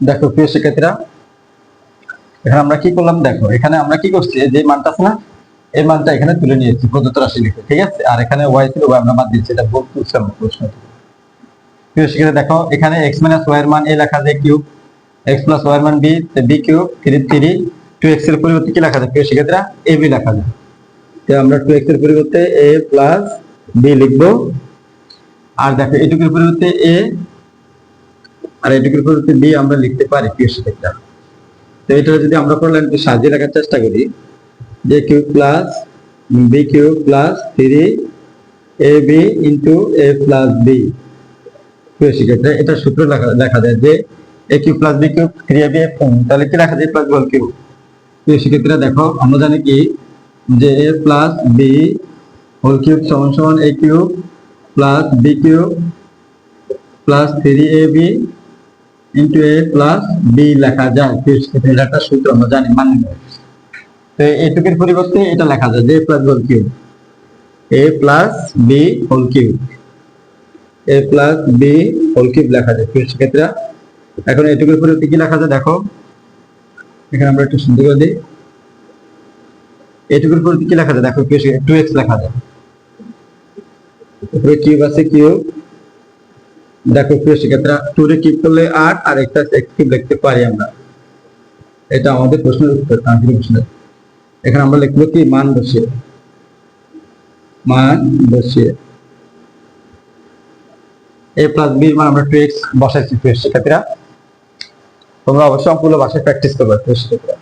দেখো প্রিয় শিক্ষার্থীরা, এখানে আমরা কি করলাম, দেখো এখানে আমরা কি করছি, যে মানটা আছে না, এই মানটা এখানে তুলে নিয়েছি প্রদত্ত রাশি লিখে, ঠিক আছে। আর এখানে ওয়াই ছিল, ওয়াই আমরা বাদ দিচ্ছি, এটা বুঝছিলাম প্রশ্ন। প্রিয় শিক্ষার্থী দেখো, এখানে এক্স মাইনাস ওয়াই এর মান এ লেখা যায় কিউব, এক্স প্লাস ওয়াই এর মান B, B cube 3 two X এর পরিবর্তে কি লেখা যায় প্রিয় শিক্ষার্থীরা, এ বি লেখা যায়। তো আমরা 2x এর পরিবর্তে a প্লাস b লিখবো। আর দেখো এটুকুর পরিবর্তে a আর এটুকুর পরিবর্তে b আমরা লিখতে পারি প্রিয় শিক্ষার্থীরা। তো এটা যদি আমরা করলাম একটু সাজিয়ে রাখার চেষ্টা করি, যে cube plus b cube plus 3ab into a plus b। প্রিয় শিক্ষার্থীরা, এটা সূত্র লেখা যায় যে a cube plus b cube 3ab, তাহলে কি লেখা যায় প্লাস বল কিউব। প্রিয় শিক্ষার্থীরা দেখো, আমরা জানি কি যে a plus b whole cube সমান সমান a cube plus b cube plus 3ab into a plus b লেখা যায়। এটা একটা সূত্র আমরা জানি, মানে তো এটুকুর পরিবর্তে এটা লেখা যায় যে a plus whole cube, a plus b whole cube, a plus b whole cube লেখা যায়। সেক্ষেত্রে এখন এটুকুর পরিবর্তে কি লেখা যায় দেখো, এখানে আমরা একটু সুন্দর করে দিই, এটুকুর পরিবর্তে কি লেখা যায় দেখো, 2x লেখা যায়, উপরে কিউব আছে কিউব। দেখো প্রিয় শিক্ষার্থীরা, 2 রে কিউব করলে 8 আর একটা x কিউব লিখতে পারি আমরা। এটা আমাদের প্রশ্নের উত্তর, আংশিক প্রশ্নের। এখানে আমরা লিখবো কি মান বসিয়ে, a প্লাস b এর মান আমরা 2x বসাইছি প্রিয় শিক্ষার্থীরা। তোমরা অবশ্যই অঙ্কগুলো বাসায় প্র্যাকটিস করবে প্রিয় শিক্ষার্থীরা।